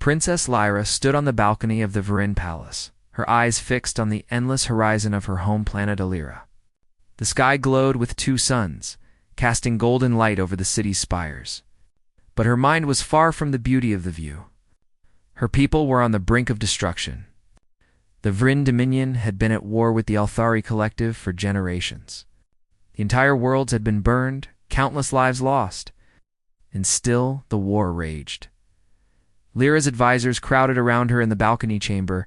Princess Lyra stood on the balcony of the Varin Palace, her eyes fixed on the endless horizon of her home planet Illyra. The sky glowed with two suns, casting golden light over the city's spires. But her mind was far from the beauty of the view. Her people were on the brink of destruction. The Varin Dominion had been at war with the Althari Collective for generations. The entire worlds had been burned, countless lives lost, and still the war raged. Lyra's advisors crowded around her in the balcony chamber,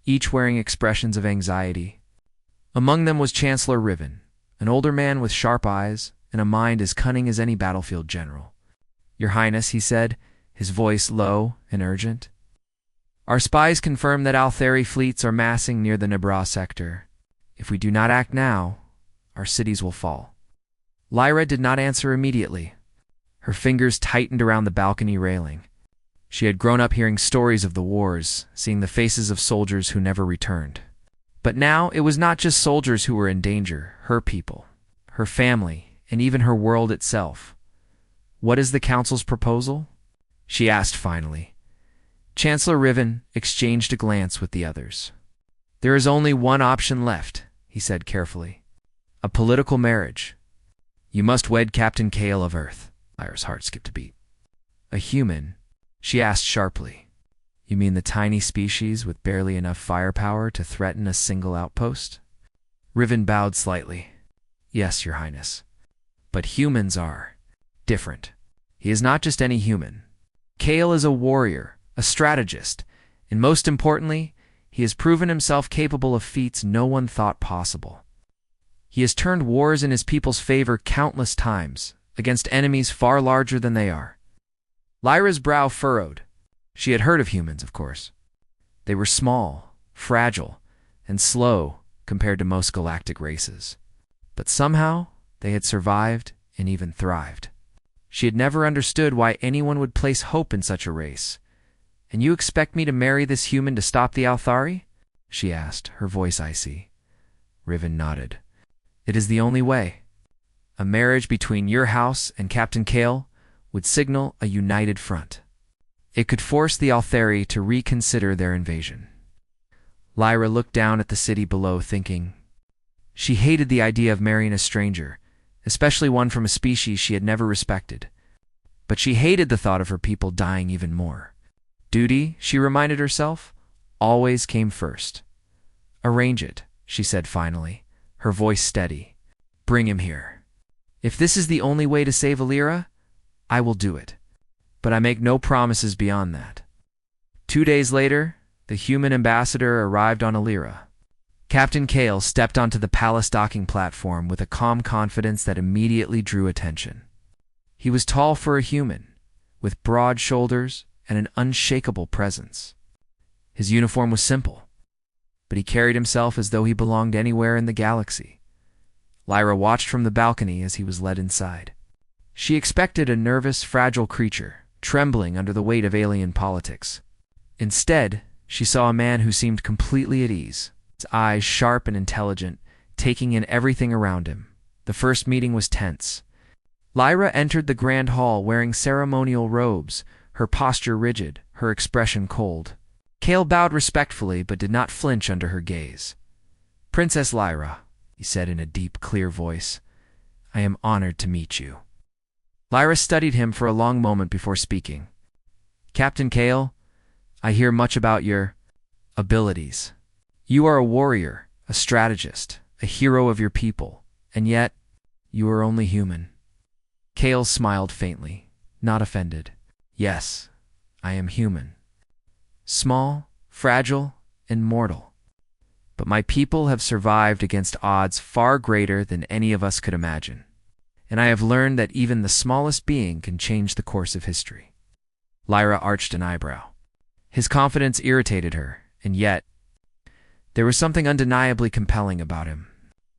each wearing expressions of anxiety. Among them was Chancellor Riven, an older man with sharp eyes and a mind as cunning as any battlefield general. "Your Highness," he said, his voice low and urgent. "Our spies confirm that Althari fleets are massing near the Nebra sector. If we do not act now, our cities will fall." Lyra did not answer immediately. Her fingers tightened around the balcony railing. She had grown up hearing stories of the wars, seeing the faces of soldiers who never returned. But now it was not just soldiers who were in danger, her people, her family, and even her world itself. "What is the Council's proposal?" she asked finally. Chancellor Riven exchanged a glance with the others. "There is only one option left," he said carefully. "A political marriage. You must wed Captain Kale of Earth." Lyra's heart skipped a beat. "A human?" she asked sharply. "You mean the tiny species with barely enough firepower to threaten a single outpost?" Riven bowed slightly. "Yes, Your Highness. But humans are different. He is not just any human. Kale is a warrior, a strategist, and most importantly, he has proven himself capable of feats no one thought possible. He has turned wars in his people's favor countless times, against enemies far larger than they are." Lyra's brow furrowed. She had heard of humans, of course. They were small, fragile, and slow compared to most galactic races. But somehow, they had survived and even thrived. She had never understood why anyone would place hope in such a race. "And you expect me to marry this human to stop the Althari?" she asked, her voice icy. Riven nodded. "It is the only way. A marriage between your house and Captain Kale would signal a united front. It could force the Althari to reconsider their invasion." Lyra looked down at the city below, thinking. She hated the idea of marrying a stranger, especially one from a species she had never respected. But she hated the thought of her people dying even more. Duty, she reminded herself, always came first. "Arrange it," she said finally, her voice steady. "Bring him here. If this is the only way to save Illyra, I will do it. But I make no promises beyond that." 2 days later, the human ambassador arrived on Illyra. Captain Kale stepped onto the palace docking platform with a calm confidence that immediately drew attention. He was tall for a human, with broad shoulders and an unshakable presence. His uniform was simple, but he carried himself as though he belonged anywhere in the galaxy. Lyra watched from the balcony as he was led inside. She expected a nervous, fragile creature, trembling under the weight of alien politics. Instead, she saw a man who seemed completely at ease, his eyes sharp and intelligent, taking in everything around him. The first meeting was tense. Lyra entered the grand hall wearing ceremonial robes, her posture rigid, her expression cold. Kale bowed respectfully but did not flinch under her gaze. "Princess Lyra," he said in a deep, clear voice, "I am honored to meet you." Lyra studied him for a long moment before speaking. "Captain Kale, I hear much about your abilities. You are a warrior, a strategist, a hero of your people, and yet you are only human." Kale smiled faintly, not offended. "Yes, I am human. Small, fragile, and mortal. But my people have survived against odds far greater than any of us could imagine. And I have learned that even the smallest being can change the course of history." Lyra arched an eyebrow. His confidence irritated her, and yet there was something undeniably compelling about him.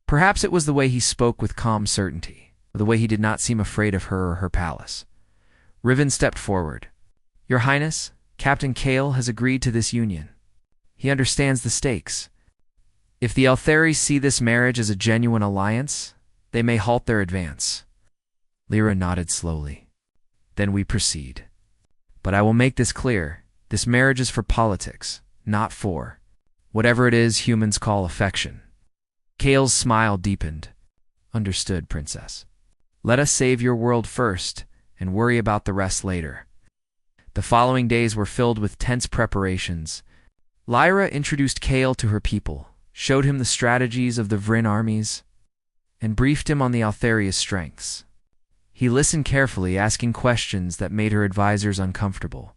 Perhaps it was the way he spoke with calm certainty, or the way he did not seem afraid of her or her palace. Riven stepped forward. "Your Highness, Captain Kale has agreed to this union. He understands the stakes. If the Althari see this marriage as a genuine alliance, they may halt their advance." Lyra nodded slowly. "Then we proceed. But I will make this clear. This marriage is for politics, not for whatever it is humans call affection. Kale's smile deepened. Understood, Princess. Let us save your world first and worry about the rest later. The following days were filled with tense preparations. Lyra introduced Kale to her people, showed him the strategies of the Vryn armies, and briefed him on the Altharia's strengths. He listened carefully, asking questions that made her advisors uncomfortable.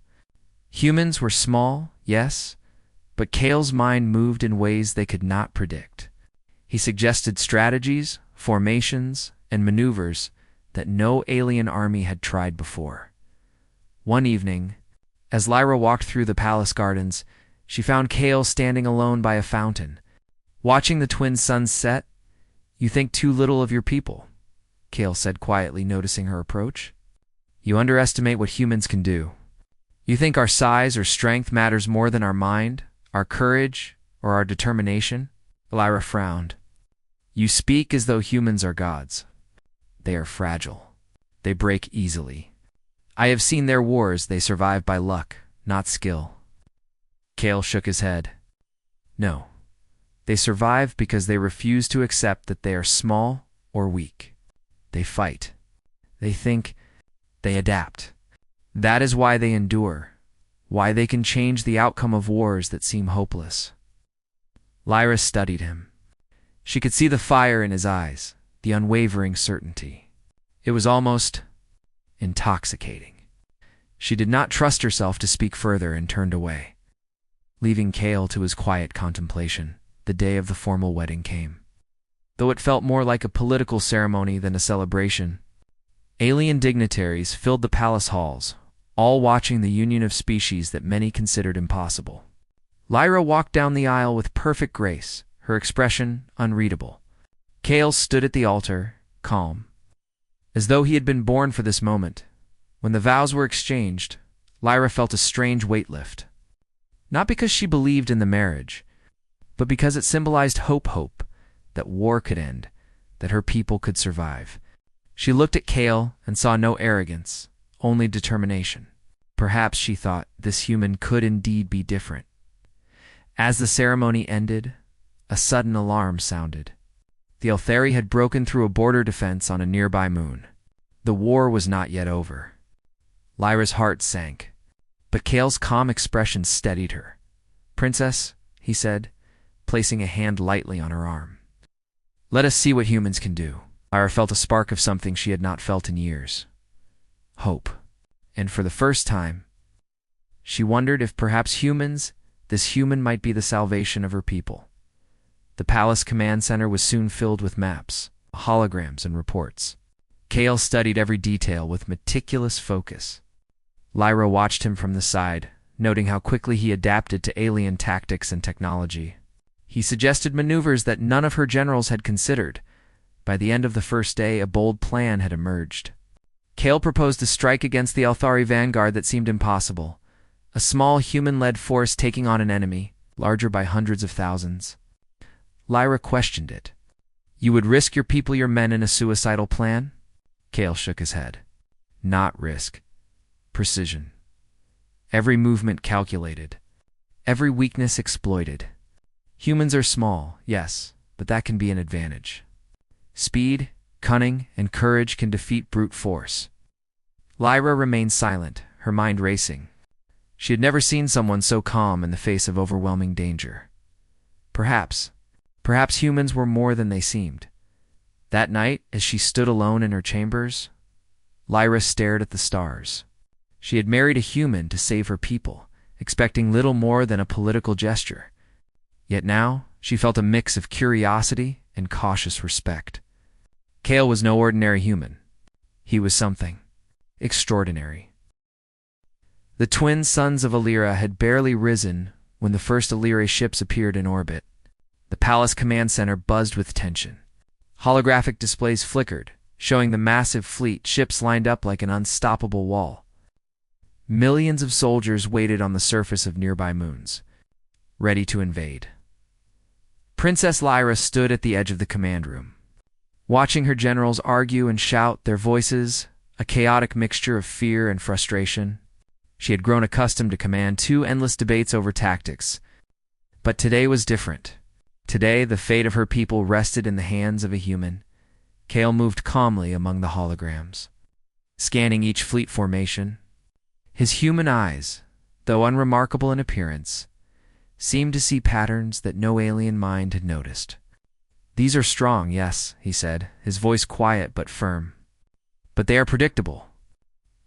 Humans were small, yes, but Kale's mind moved in ways they could not predict. He suggested strategies, formations, and maneuvers that no alien army had tried before. One evening, as Lyra walked through the palace gardens, she found Kale standing alone by a fountain, watching the twin suns set. "You think too little of your people," Kale said quietly, noticing her approach. "You underestimate what humans can do. You think our size or strength matters more than our mind, our courage, or our determination?" Lyra frowned. "You speak as though humans are gods. They are fragile. They break easily. I have seen their wars. They survive by luck, not skill." Kale shook his head. "No. They survive because they refuse to accept that they are small or weak. They fight. They think. They adapt. That is why they endure, why they can change the outcome of wars that seem hopeless." Lyra studied him. She could see the fire in his eyes, the unwavering certainty. It was almost intoxicating. She did not trust herself to speak further and turned away. Leaving Kale to his quiet contemplation, the day of the formal wedding came. Though it felt more like a political ceremony than a celebration, alien dignitaries filled the palace halls, all watching the union of species that many considered impossible. Lyra walked down the aisle with perfect grace, her expression unreadable. Kale stood at the altar, calm, as though he had been born for this moment. When the vows were exchanged, Lyra felt a strange weight lift. Not because she believed in the marriage, but because it symbolized hope that war could end, that her people could survive. She looked at Kale and saw no arrogance, only determination. Perhaps, she thought, this human could indeed be different. As the ceremony ended, a sudden alarm sounded. The Althari had broken through a border defense on a nearby moon. The war was not yet over. Lyra's heart sank, but Kale's calm expression steadied her. "Princess," he said, placing a hand lightly on her arm. "Let us see what humans can do." Lyra felt a spark of something she had not felt in years. Hope. And for the first time, she wondered if perhaps this human might be the salvation of her people. The palace command center was soon filled with maps, holograms, and reports. Kale studied every detail with meticulous focus. Lyra watched him from the side, noting how quickly he adapted to alien tactics and technology. He suggested maneuvers that none of her generals had considered. By the end of the first day, a bold plan had emerged. Kale proposed a strike against the Althari vanguard that seemed impossible. A small human-led force taking on an enemy, larger by hundreds of thousands. Lyra questioned it. "You would risk your people, your men, in a suicidal plan?" Kale shook his head. "Not risk. Precision. Every movement calculated. Every weakness exploited. Humans are small, yes, but that can be an advantage. Speed, cunning, and courage can defeat brute force." Lyra remained silent, her mind racing. She had never seen someone so calm in the face of overwhelming danger. Perhaps humans were more than they seemed. That night, as she stood alone in her chambers, Lyra stared at the stars. She had married a human to save her people, expecting little more than a political gesture. Yet now, she felt a mix of curiosity and cautious respect. Kale was no ordinary human. He was something extraordinary. The twin suns of Illyria had barely risen when the first Illyria ships appeared in orbit. The palace command center buzzed with tension. Holographic displays flickered, showing the massive fleet, ships lined up like an unstoppable wall. Millions of soldiers waited on the surface of nearby moons, ready to invade. Princess Lyra stood at the edge of the command room, watching her generals argue and shout, their voices a chaotic mixture of fear and frustration. She had grown accustomed to command two endless debates over tactics. But today was different. Today, the fate of her people rested in the hands of a human. Kale moved calmly among the holograms, scanning each fleet formation. His human eyes, though unremarkable in appearance, seemed to see patterns that no alien mind had noticed. "These are strong, yes," he said, his voice quiet but firm. "But they are predictable.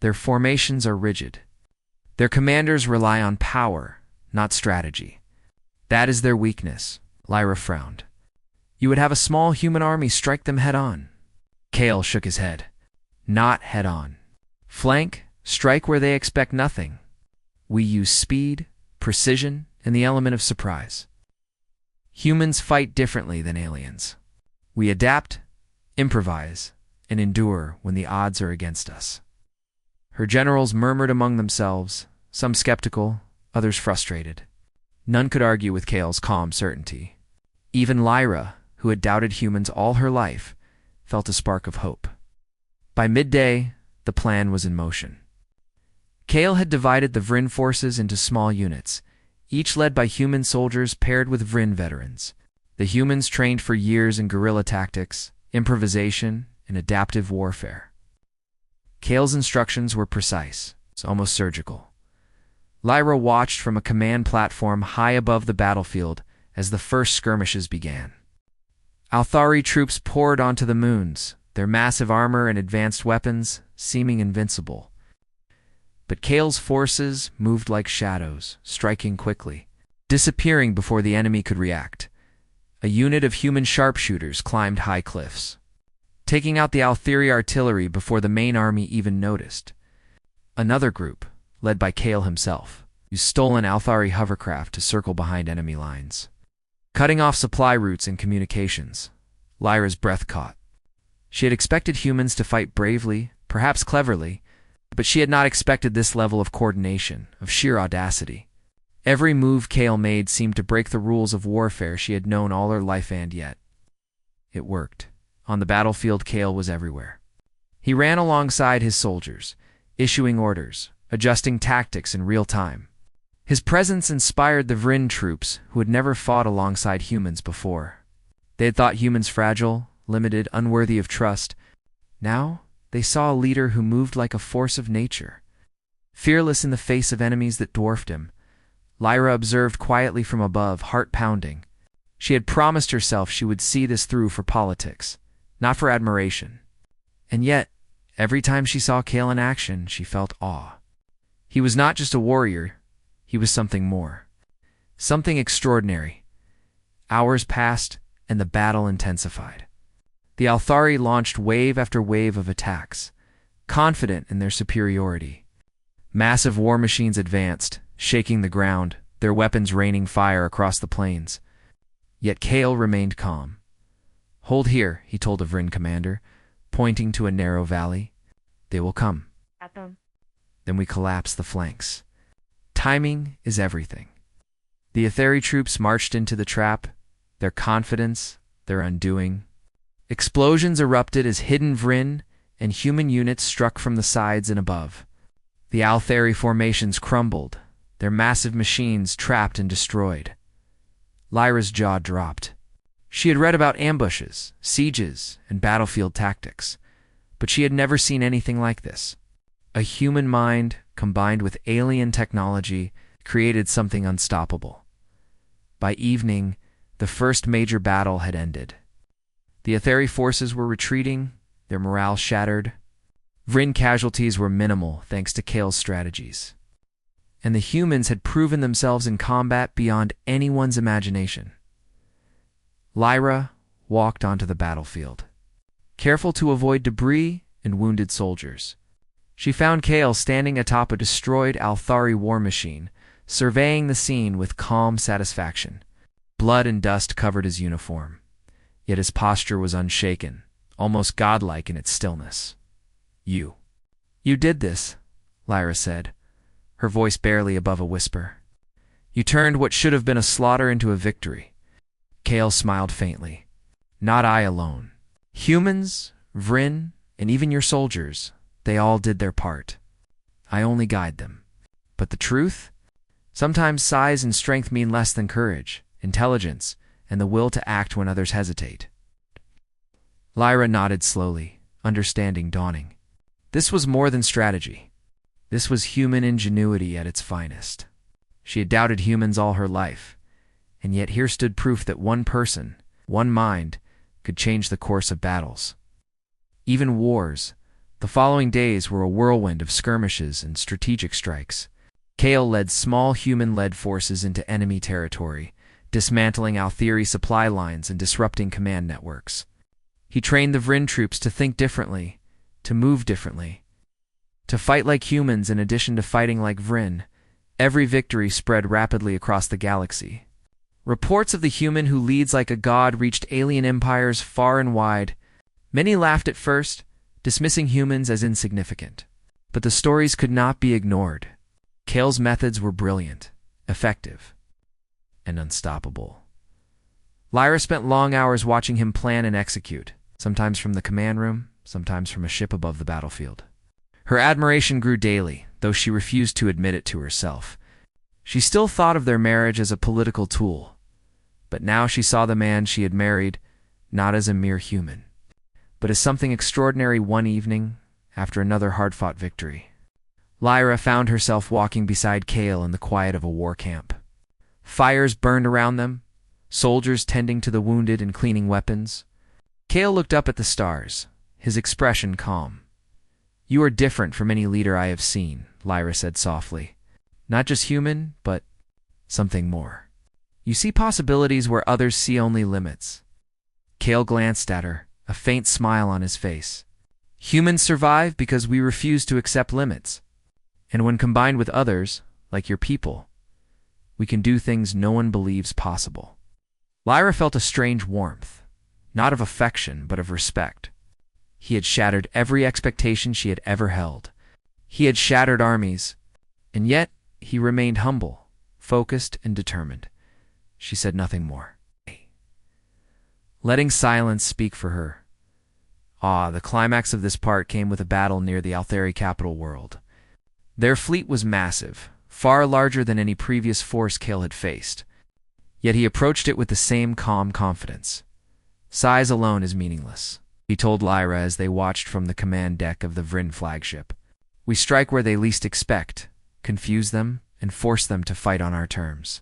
Their formations are rigid. Their commanders rely on power, not strategy. That is their weakness." Lyra frowned. "You would have a small human army strike them head-on." Kale shook his head. "Not head-on. Flank, strike where they expect nothing. We use speed, precision, and the element of surprise. Humans fight differently than aliens. We adapt, improvise, and endure when the odds are against us." Her generals murmured among themselves, some skeptical, others frustrated. None could argue with Kale's calm certainty. Even Lyra, who had doubted humans all her life, felt a spark of hope. By midday, the plan was in motion. Kale had divided the Vryn forces into small units, each led by human soldiers paired with Vryn veterans. The humans trained for years in guerrilla tactics, improvisation, and adaptive warfare. Kale's instructions were precise, almost surgical. Lyra watched from a command platform high above the battlefield as the first skirmishes began. Althari troops poured onto the moons, their massive armor and advanced weapons seeming invincible. But Kale's forces moved like shadows, striking quickly, disappearing before the enemy could react. A unit of human sharpshooters climbed high cliffs, taking out the Althari artillery before the main army even noticed. Another group, led by Kale himself, used stolen Althari hovercraft to circle behind enemy lines, cutting off supply routes and communications. Lyra's breath caught. She had expected humans to fight bravely, perhaps cleverly, but she had not expected this level of coordination, of sheer audacity. Every move Kale made seemed to break the rules of warfare she had known all her life, and yet it worked. On the battlefield, Kale was everywhere. He ran alongside his soldiers, issuing orders, adjusting tactics in real time. His presence inspired the Vryn troops, who had never fought alongside humans before. They had thought humans fragile, limited, unworthy of trust. Now they saw a leader who moved like a force of nature, fearless in the face of enemies that dwarfed him. Lyra observed quietly from above, heart pounding. She had promised herself she would see this through for politics, not for admiration. And yet, every time she saw Kale in action, she felt awe. He was not just a warrior, he was something more. Something extraordinary. Hours passed, and the battle intensified. The Althari launched wave after wave of attacks, confident in their superiority. Massive war machines advanced, shaking the ground, their weapons raining fire across the plains. Yet Kale remained calm. "Hold here," he told a Vryn commander, pointing to a narrow valley. "They will come. At them. Then we collapse the flanks. Timing is everything." The Aetheri troops marched into the trap, their confidence, their undoing. Explosions erupted as hidden Vryn and human units struck from the sides and above. The Althari formations crumbled, their massive machines trapped and destroyed. Lyra's jaw dropped. She had read about ambushes, sieges, and battlefield tactics, but she had never seen anything like this. A human mind, combined with alien technology, created something unstoppable. By evening, the first major battle had ended. The Aetheri forces were retreating, their morale shattered. Vryn casualties were minimal thanks to Kale's strategies. And the humans had proven themselves in combat beyond anyone's imagination. Lyra walked onto the battlefield, careful to avoid debris and wounded soldiers. She found Kale standing atop a destroyed Althari war machine, surveying the scene with calm satisfaction. Blood and dust covered his uniform, yet his posture was unshaken, almost godlike in its stillness. You did this," Lyra said, her voice barely above a whisper. "You turned what should have been a slaughter into a victory." Kale smiled faintly. "Not I alone. Humans, Vryn, and even your soldiers, they all did their part. I only guide them." But the truth? Sometimes size and strength mean less than courage, intelligence, and the will to act when others hesitate. Lyra nodded slowly, understanding dawning. This was more than strategy. This was human ingenuity at its finest. She had doubted humans all her life, and yet here stood proof that one person, one mind, could change the course of battles. Even wars. The following days were a whirlwind of skirmishes and strategic strikes. Kale led small human-led forces into enemy territory, dismantling Altheri supply lines and disrupting command networks. He trained the Vryn troops to think differently, to move differently, to fight like humans in addition to fighting like Vryn. Every victory spread rapidly across the galaxy. Reports of the human who leads like a god reached alien empires far and wide. Many laughed at first, dismissing humans as insignificant. But the stories could not be ignored. Kale's methods were brilliant, effective, and unstoppable. Lyra spent long hours watching him plan and execute, sometimes from the command room, sometimes from a ship above the battlefield. Her admiration grew daily, though she refused to admit it to herself. She still thought of their marriage as a political tool, but now she saw the man she had married not as a mere human, but as something extraordinary. One evening, after another hard-fought victory, Lyra found herself walking beside Kale in the quiet of a war camp. Fires burned around them, soldiers tending to the wounded and cleaning weapons. Kale looked up at the stars, his expression calm. "You are different from any leader I have seen," Lyra said softly. "Not just human, but something more. You see possibilities where others see only limits." Kale glanced at her, a faint smile on his face. "Humans survive because we refuse to accept limits. And when combined with others, like your people, we can do things no one believes possible." Lyra felt a strange warmth, not of affection, but of respect. He had shattered every expectation she had ever held. He had shattered armies, and yet he remained humble, focused, and determined. She said nothing more, letting silence speak for her. The climax of this part came with a battle near the Altheri capital world. Their fleet was massive, far larger than any previous force Kale had faced. Yet he approached it with the same calm confidence. "Size alone is meaningless," he told Lyra as they watched from the command deck of the Vryn flagship. "We strike where they least expect, confuse them, and force them to fight on our terms.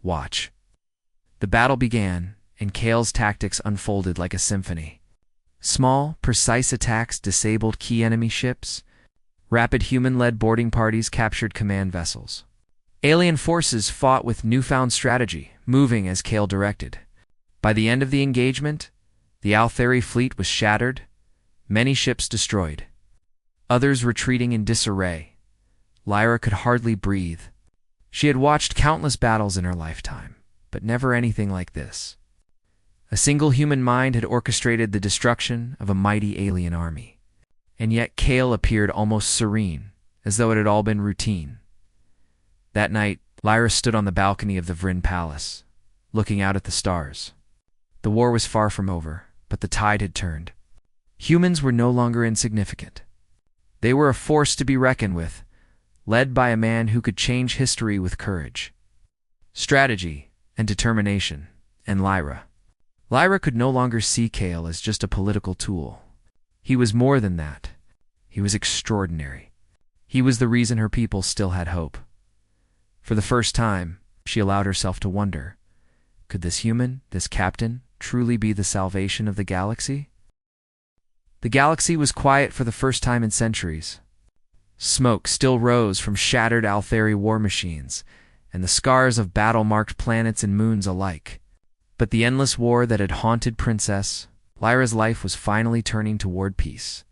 Watch." The battle began, and Kale's tactics unfolded like a symphony. Small, precise attacks disabled key enemy ships. Rapid human-led boarding parties captured command vessels. Alien forces fought with newfound strategy, moving as Kale directed. By the end of the engagement, the Altheri fleet was shattered, many ships destroyed, others retreating in disarray. Lyra could hardly breathe. She had watched countless battles in her lifetime, but never anything like this. A single human mind had orchestrated the destruction of a mighty alien army. And yet Kale appeared almost serene, as though it had all been routine. That night, Lyra stood on the balcony of the Vryn palace, looking out at the stars. The war was far from over, but the tide had turned. Humans were no longer insignificant. They were a force to be reckoned with, led by a man who could change history with courage, strategy, and determination. And Lyra could no longer see Kale as just a political tool. He was more than that. He was extraordinary. He was the reason her people still had hope. For the first time, she allowed herself to wonder, could this human, this captain, truly be the salvation of the galaxy? The galaxy was quiet for the first time in centuries. Smoke still rose from shattered Altheri war machines, and the scars of battle marked planets and moons alike. But the endless war that had haunted Princess Lyra's life was finally turning toward peace.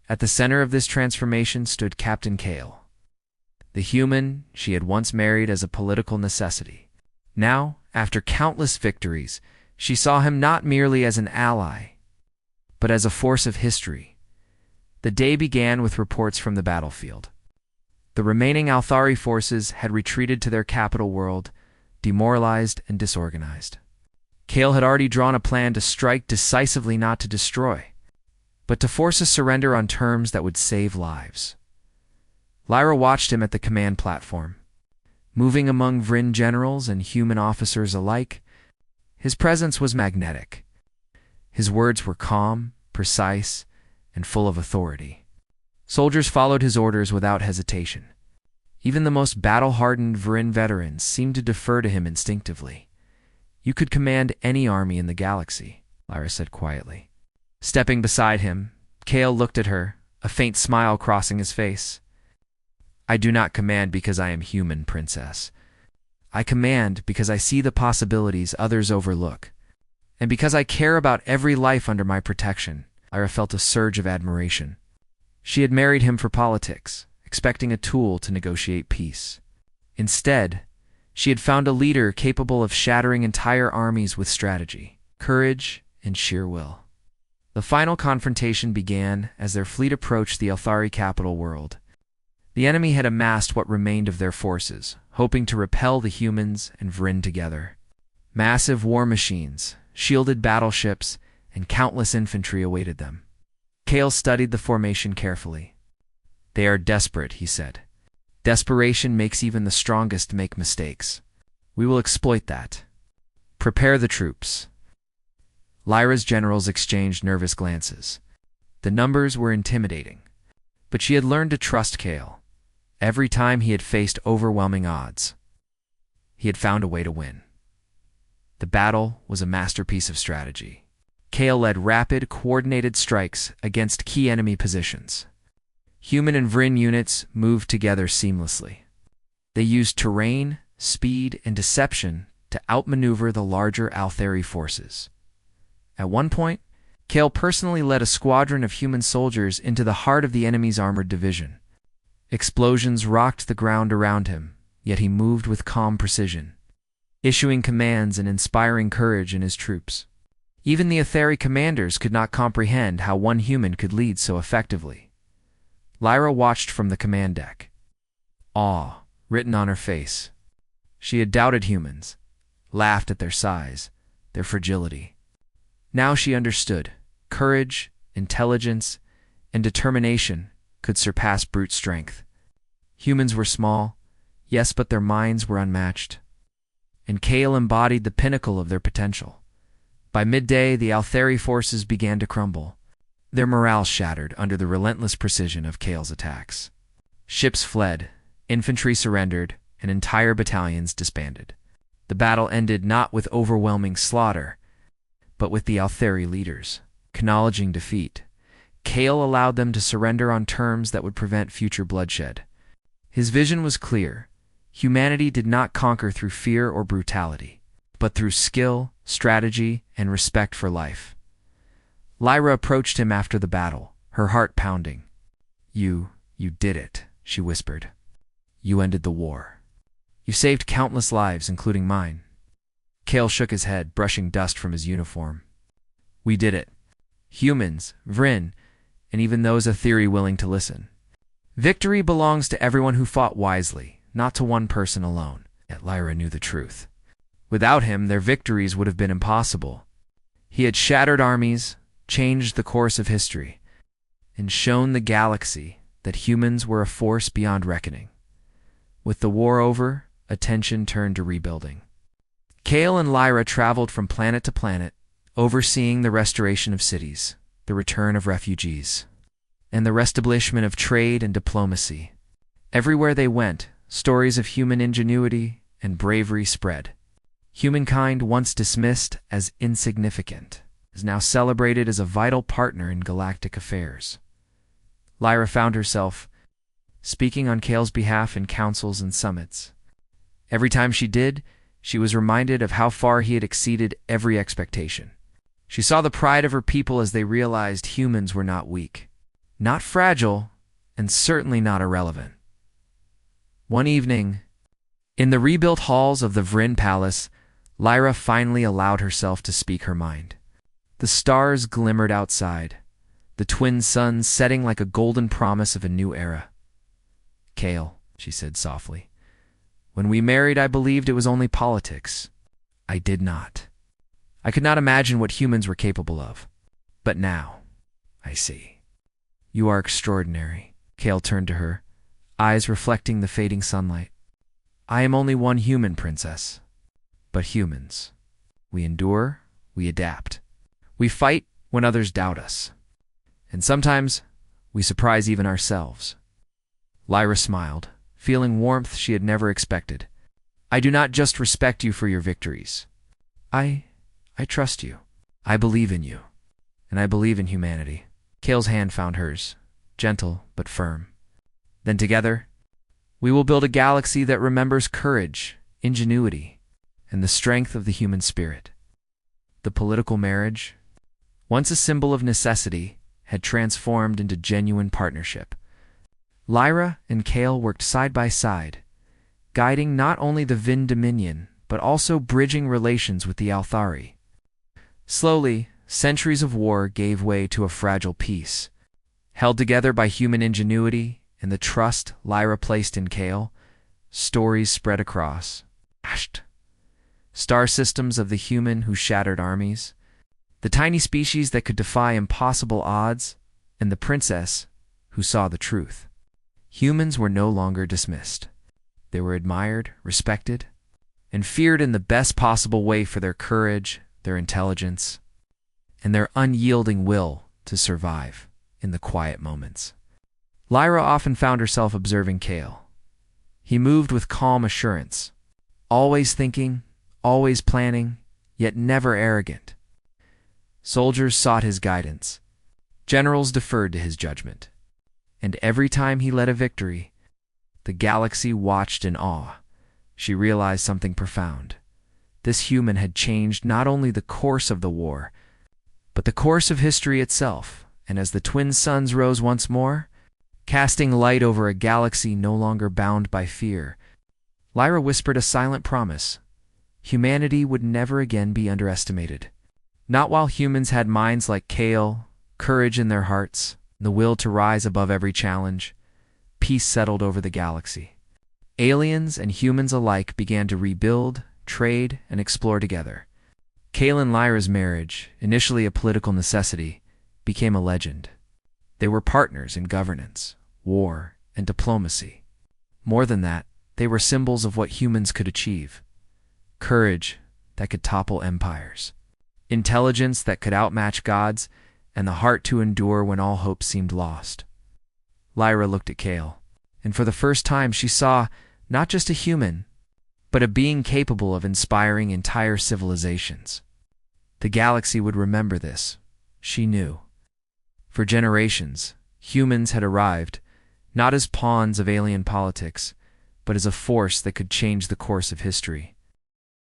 At the center of this transformation stood Captain Kale, the human she had once married as a political necessity. Now, after countless victories, she saw him not merely as an ally, but as a force of history. The day began with reports from the battlefield. The remaining Althari forces had retreated to their capital world, demoralized and disorganized. Kale had already drawn a plan to strike decisively, not to destroy, but to force a surrender on terms that would save lives. Lyra watched him at the command platform. Moving among Vryn generals and human officers alike, his presence was magnetic. His words were calm, precise, and full of authority. Soldiers followed his orders without hesitation. Even the most battle-hardened Vryn veterans seemed to defer to him instinctively. "You could command any army in the galaxy," Lyra said quietly. Stepping beside him, Kale looked at her, a faint smile crossing his face. "I do not command because I am human, Princess. I command because I see the possibilities others overlook, and because I care about every life under my protection." Lyra felt a surge of admiration. She had married him for politics, expecting a tool to negotiate peace. Instead, she had found a leader capable of shattering entire armies with strategy, courage, and sheer will. The final confrontation began as their fleet approached the Elthari capital world. The enemy had amassed what remained of their forces, hoping to repel the humans and Vryn together. Massive war machines, shielded battleships, and countless infantry awaited them. Kale studied the formation carefully. "They are desperate," he said. "Desperation makes even the strongest make mistakes. We will exploit that. Prepare the troops." Lyra's generals exchanged nervous glances. The numbers were intimidating, but she had learned to trust Kale. Every time he had faced overwhelming odds, he had found a way to win. The battle was a masterpiece of strategy. Kale led rapid, coordinated strikes against key enemy positions. Human and Vryn units moved together seamlessly. They used terrain, speed, and deception to outmaneuver the larger Elthari forces. At one point, Kale personally led a squadron of human soldiers into the heart of the enemy's armored division. Explosions rocked the ground around him, yet he moved with calm precision, issuing commands and inspiring courage in his troops. Even the Elthari commanders could not comprehend how one human could lead so effectively. Lyra watched from the command deck, awe written on her face. She had doubted humans, laughed at their size, their fragility. Now she understood. Courage, intelligence, and determination could surpass brute strength. Humans were small, yes, but their minds were unmatched. And Kale embodied the pinnacle of their potential. By midday, the Elthari forces began to crumble, their morale shattered under the relentless precision of Kale's attacks. Ships fled, infantry surrendered, and entire battalions disbanded. The battle ended not with overwhelming slaughter, but with the Elthari leaders acknowledging defeat. Kale allowed them to surrender on terms that would prevent future bloodshed. His vision was clear. Humanity did not conquer through fear or brutality, but through skill, strategy, and respect for life. Lyra approached him after the battle, her heart pounding. You did it," she whispered. "You ended the war. You saved countless lives, including mine." Kale shook his head, brushing dust from his uniform. "We did it. Humans, Vryn, and even those Elthari willing to listen. Victory belongs to everyone who fought wisely, not to one person alone." Yet Lyra knew the truth. Without him, their victories would have been impossible. He had shattered armies, changed the course of history, and shown the galaxy that humans were a force beyond reckoning. With the war over, attention turned to rebuilding. Kale and Lyra traveled from planet to planet, overseeing the restoration of cities, the return of refugees, and the reestablishment of trade and diplomacy. Everywhere they went, stories of human ingenuity and bravery spread. Humankind, once dismissed as insignificant, is now celebrated as a vital partner in galactic affairs. Lyra found herself speaking on Kale's behalf in councils and summits. Every time she did, she was reminded of how far he had exceeded every expectation. She saw the pride of her people as they realized humans were not weak, not fragile, and certainly not irrelevant. One evening, in the rebuilt halls of the Vryn Palace, Lyra finally allowed herself to speak her mind. The stars glimmered outside, the twin suns setting like a golden promise of a new era. "Kale," she said softly, "when we married, I believed it was only politics. I did not. I could not imagine what humans were capable of. But now, I see. You are extraordinary." Kale turned to her, eyes reflecting the fading sunlight. I am only one human, princess. But humans. We endure, we adapt. We fight when others doubt us. And sometimes, we surprise even ourselves. Lyra smiled, feeling warmth she had never expected. I do not just respect you for your victories. I trust you. I believe in you. And I believe in humanity. Kale's hand found hers, gentle but firm. Then together, we will build a galaxy that remembers courage, ingenuity, and the strength of the human spirit. The political marriage, once a symbol of necessity, had transformed into genuine partnership. Lyra and Kale worked side by side, guiding not only the Vin Dominion, but also bridging relations with the Althari. Slowly, centuries of war gave way to a fragile peace. Held together by human ingenuity and the trust Lyra placed in Kale, stories spread across. Star systems of the human who shattered armies, the tiny species that could defy impossible odds, and the princess who saw the truth. Humans were no longer dismissed. They were admired, respected, and feared in the best possible way for their courage, their intelligence, and their unyielding will to survive in the quiet moments. Lyra often found herself observing Kale. He moved with calm assurance, always thinking, always planning, yet never arrogant. Soldiers sought his guidance. Generals deferred to his judgment. And every time he led a victory, the galaxy watched in awe. She realized something profound. This human had changed not only the course of the war, but the course of history itself. And as the twin suns rose once more, casting light over a galaxy no longer bound by fear, Lyra whispered a silent promise. Humanity would never again be underestimated. Not while humans had minds like Kale, courage in their hearts, the will to rise above every challenge. Peace settled over the galaxy. Aliens and humans alike began to rebuild, trade, and explore together. Kale and Lyra's marriage, initially a political necessity, became a legend. They were partners in governance, war, and diplomacy. More than that, they were symbols of what humans could achieve. Courage that could topple empires. Intelligence that could outmatch gods, and the heart to endure when all hope seemed lost. Lyra looked at Kale, and for the first time she saw not just a human, but a being capable of inspiring entire civilizations. The galaxy would remember this, she knew. For generations, humans had arrived, not as pawns of alien politics, but as a force that could change the course of history.